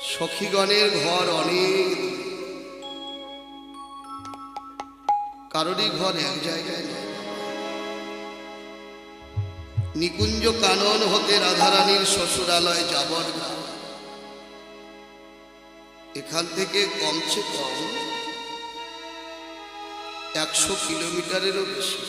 সখীগণের ঘর অনেক, কারোরই ঘর এক জায়গায় নেই। নিকুঞ্জ কানন হতে রাধারানীর শ্বশুরালয় যাবার গ্রাম, এখান থেকে কমছে কম 100 কিলোমিটারেরও বেশি।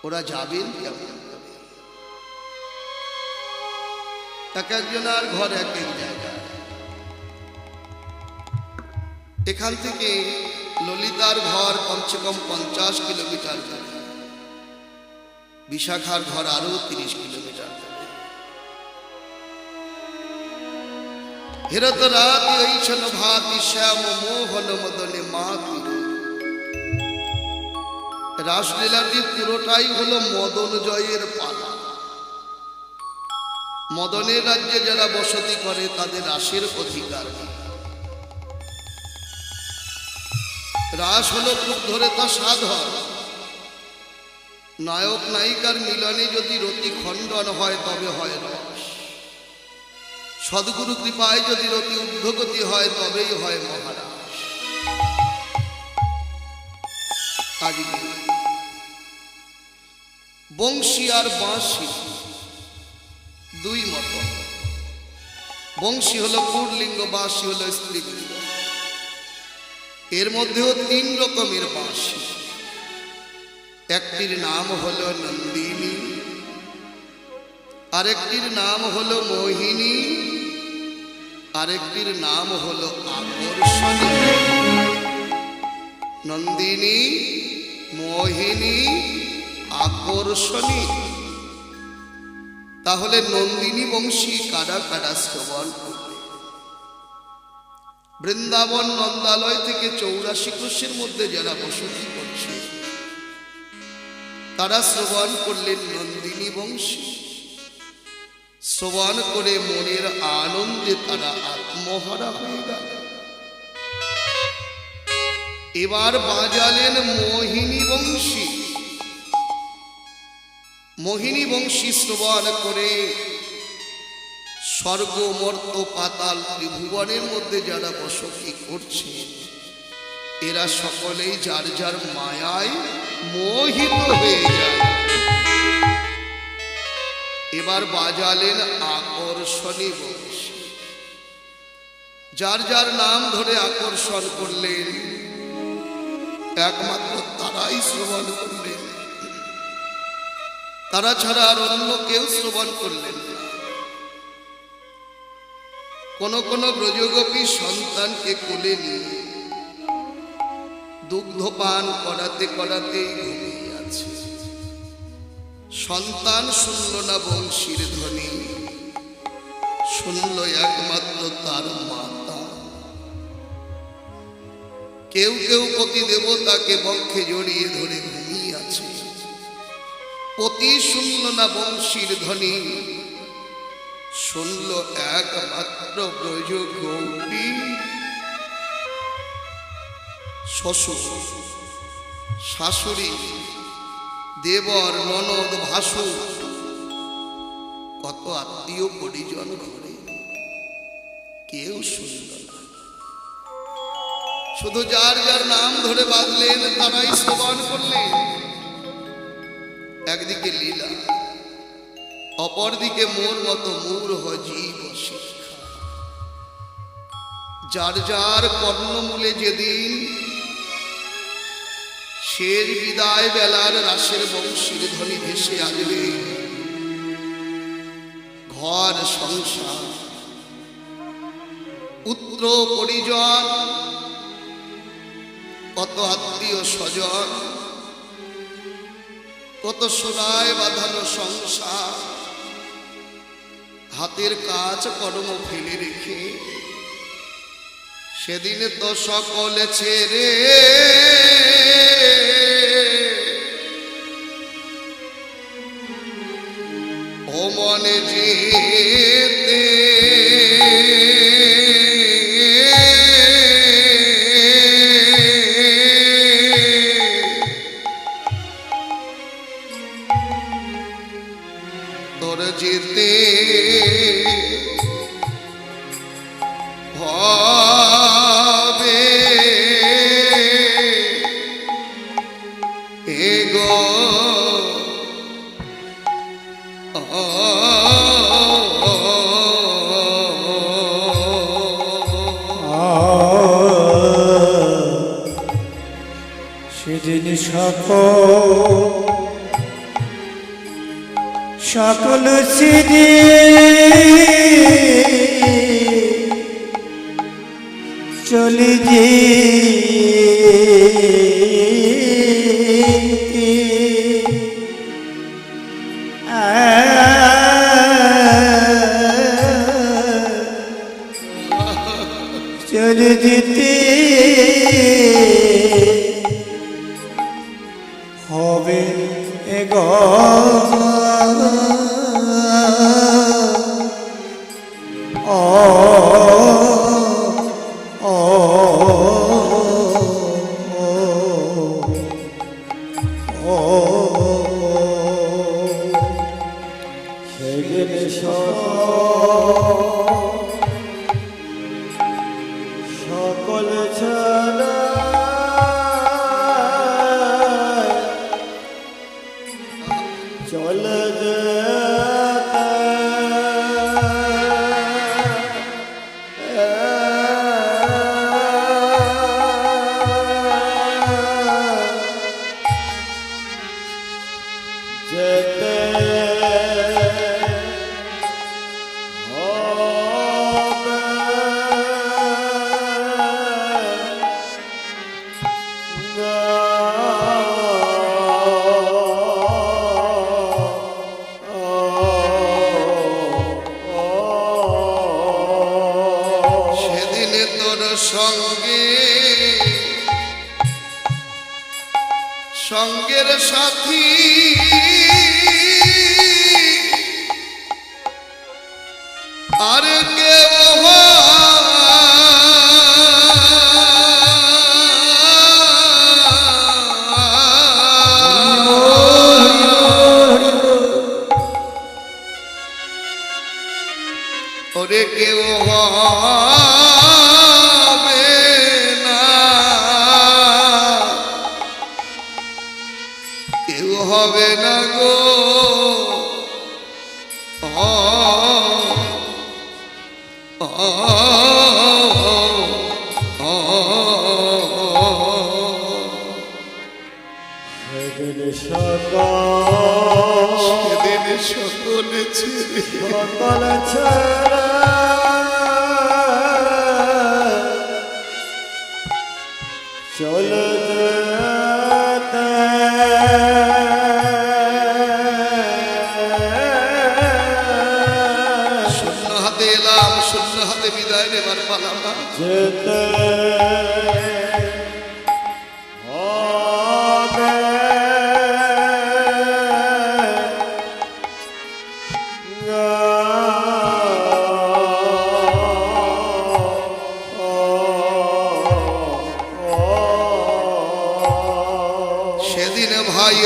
ওরা যাবেন কেমন? এক একজনের ঘর এক এক জায়গায়। এখান থেকে ললিতার ঘর কমসে কম 50 কিলোমিটার দূরে, বিশাখার ঘর আরো 30 কিলোমিটার দূরে। হেরত রাতি ঐছন ভাতি শ্যাম মোহন মদনে মাতি। রাসলীলাটি পুরোটাই হলো মদন জয়ের পালা। মদনের রাজ্যে যারা বসতি করে তাদের রাসের অধিকার। রাস হলো খুব ধরে তা সাধন। নায়ক নায়িকার মিলনে যদি রতি খণ্ডন হয় তবে হয় রস। সদ্গুরু কৃপায় যদি রতি ঊর্ধ্বগতি হয় তবেই হয় মহারাস। আজকে বংশী আর বাঁশি দুই মত। বংশী হলো পুরলিঙ্গ, বাঁশি হলো স্ত্রীলিঙ্গ। এর মধ্যেও 3 রকমের বাঁশি। একটির নাম হলো নন্দিনী, আরেকটির নাম হলো মোহিনী, আরেকটির নাম হলো আকর্ষণী। নন্দিনী, মোহিনী, আকর্ষণী। তাহলে নন্দিনী বংশী কারা কারা শ্রবণ করবে? বৃন্দাবন নন্দালয় থেকে 84 কোষের মধ্যে যারা বসতি করছে তারা শ্রবণ করলেন নন্দিনী বংশী। শ্রবণ করে মনের আনন্দে তারা আত্মহারা হয়ে গেল। এবার বাজালেন মোহিনী বংশী। মোহিনী বংশী শ্রবণ করে স্বর্গ মর্ত পাতাল ত্রিভুবনের মধ্যে যারা বসতি করছে এরা সকলেই যার যার মায়ায় মোহিত হয়ে যায়। এবার বাজালেন আকর্ষণী বংশী। যার যার নাম ধরে আকর্ষণ করলেন একমাত্র তারাই শ্রবণ করলেন, তারা ছাড়া আর অন্য কেউ শ্রবণ করলেন না। কোন কোন ব্রজগোপী সন্তানকে কোলে নিয়ে দুগ্ধপান করাতে করাতেই ঘুমিয়ে আছে। সন্তান শুনল না বংশীর ধ্বনি, শুনল একমাত্র তার মাতা। কেউ কেউ পতি দেবতাকে বক্ষে জড়িয়ে ধরে ঘুমিয়ে আছে। পতি শুনল না বংশীর ধ্বনি, শুনল একমাত্র ব্রজ গোপী। শ্বশুর, শাশুড়ি, দেবর, ননদ, ভাসুর, কত আত্মীয় পরিজন ঘরে, কেউ শুনল না। শুধু যার যার নাম ধরে বাঁধলেন তারাই শ্রবণ করলেন। একদিকে লীলা, অপরদিকে মোর মতো মূঢ় জীব শিক্ষা। যার যার কর্ণমূলে যেদিন শের বিদায় বেলার রাসের বংশীর ধ্বনি ভেসে আসবে, ঘর সংসার, পুত্র পরিজন, কত আত্মীয় স্বজন, কত সোনায় বাঁধানো সংসার, হাতের কাজ কর্ম ফেলে রেখে সেদিন তো সকলে ছেড়ে ও মনে যেতে তোর যেতে মুর্শিদি চলি যে চলে যেতে হবে এগো সকল ছাড়া চলে যেতে সঙ্গের সাথী আর কেউ ওরে কেউ হবে না গো সেদিন সকলে ছেড়ে সকল ছাড়া চলে শূন্য হাতে বিদায় নেবার পালা যেতে হবে সেদিন ভাই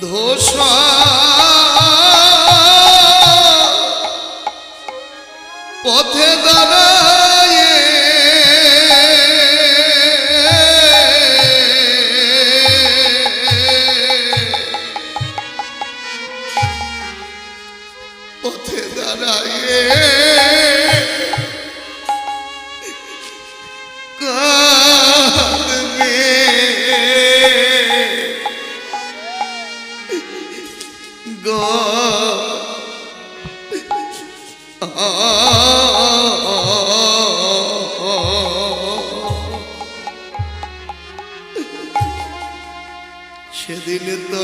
ধোসা পথে দাঁড়ায় পথে দাঁড়ায় কাঁদবে গো সেদিন তো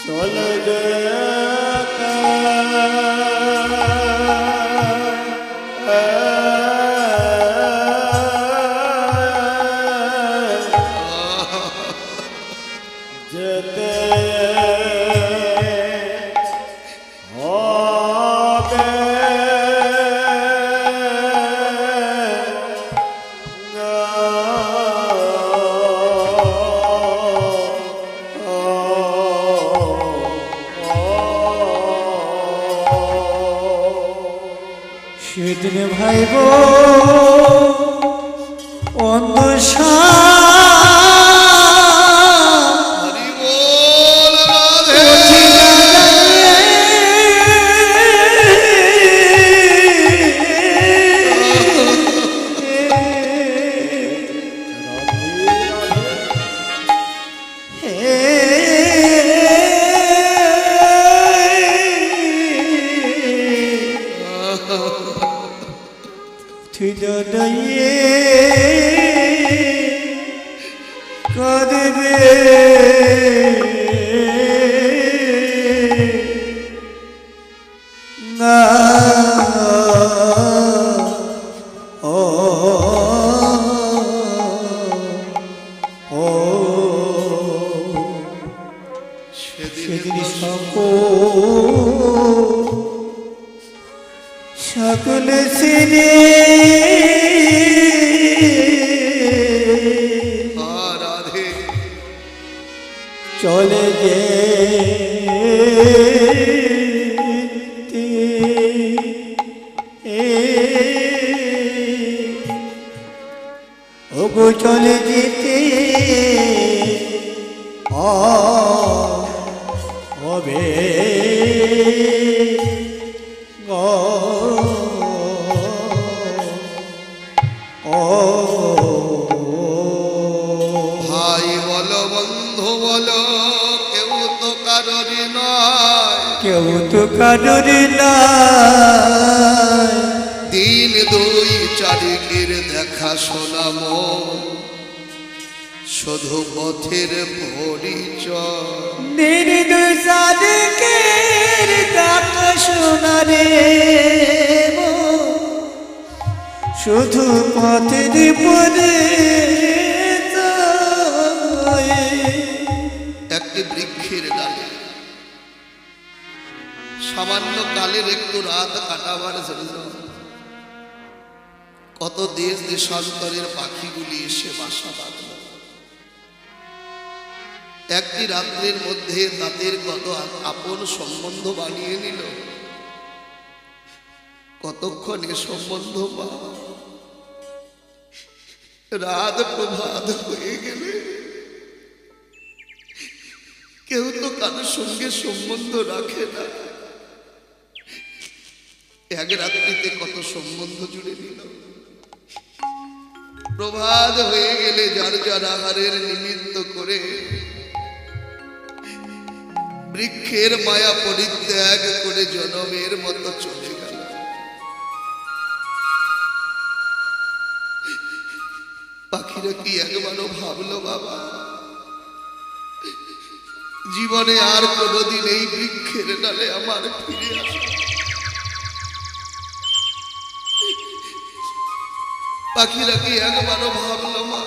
চলে যেতে যেতে হবে সেদিন ভাইব অন্ধ ছিল নয়ে কাঁদবে না ও ও সেদিন সকল সিনে রাধে চলে যে ওগো চলে যেতে হবে ভাই বলো বন্ধু বলো কেউ তো কারোর নয়, কেউ তো কারোর না দিন দুই চারিকের দেখা শোনাম শুধু পথের পরিচয়। নির্দোষাদিকের কথা শোনারে শুধু পথের পরে একটি বৃক্ষের ডালে সামান্য কালের একটু রাত কাটাবার জন্য কত দেশ দেশান্তরের পাখিগুলি এসে বাসা বাঁধল। একটি রাত্রের মধ্যে তাদের কত আপন সম্বন্ধ বানিয়ে নিল। কতক্ষণ এ সম্বন্ধ বা রাত প্রভাত হয়ে গেলে কেউ তো কারোর সঙ্গে সম্বন্ধ রাখে না। এক রাত্রিতে কত সম্বন্ধ জুড়ে নিল। প্রভাত হয়ে গেলে যার যার আহারের নিমিত্ত করে বৃক্ষের মায়া পরিত্যাগ করে জনমের মতো চলে গেল। পাখিরা কি একবারও ভাবলো বাবা জীবনে আর কোনোদিন এই বৃক্ষের ডালে আমার ফিরে আসে? পাখিরা কি একবারও ভাবলো মা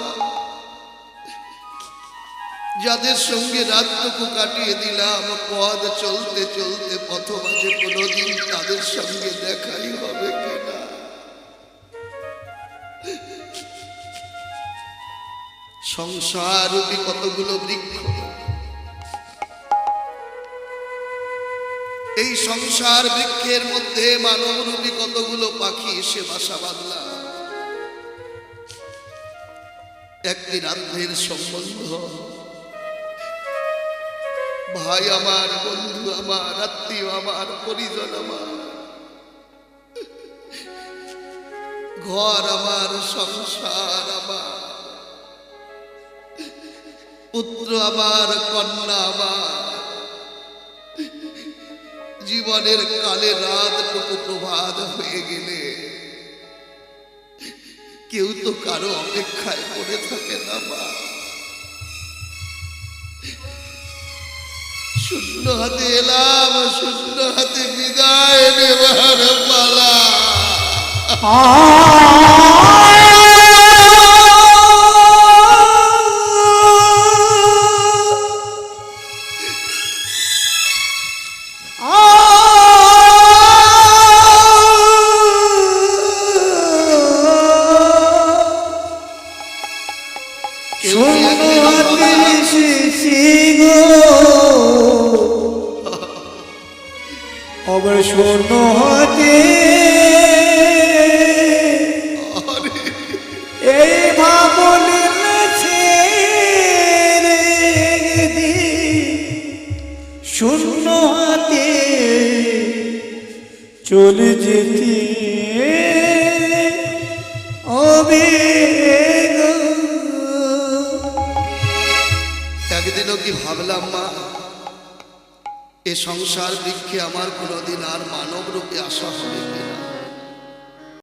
যাদের সঙ্গে রাতটুকু কাটিয়ে দিলাম পথ চলতে চলতে পথ মাঝে কোনোদিন তাদের সঙ্গে দেখাই হবে কিনা? সংসার রূপী কতগুলো বৃক্ষ, এই সংসার বৃক্ষের মধ্যে মানব রূপী কতগুলো পাখি এসে বাসা বাঁধলা। একটি রাত্রের সম্বন্ধ, ভাই আমার, বন্ধু আমার, আত্মীয় আমার, পরিজন আমার, ঘর আমার, সংসার আমার, পুত্র আমার, কন্যা আমার, জীবনের কালে রাতটুকু প্রভাত হয়ে গেলে কেউ তো কারো অপেক্ষায় পড়ে থাকে না মা। শূন্য হাতে এলাম, শূন্য হাতে বিদায় নেবার পালা। আবার শূন্য হাতে এই ভাবনে শূন্য হাতে চলে যেতে হবে। একদিনও কি ভাবলাম মা এ সংসার বৃক্ষে আমার কোনোদিন আর মানব রূপে আসা হবে কিনা?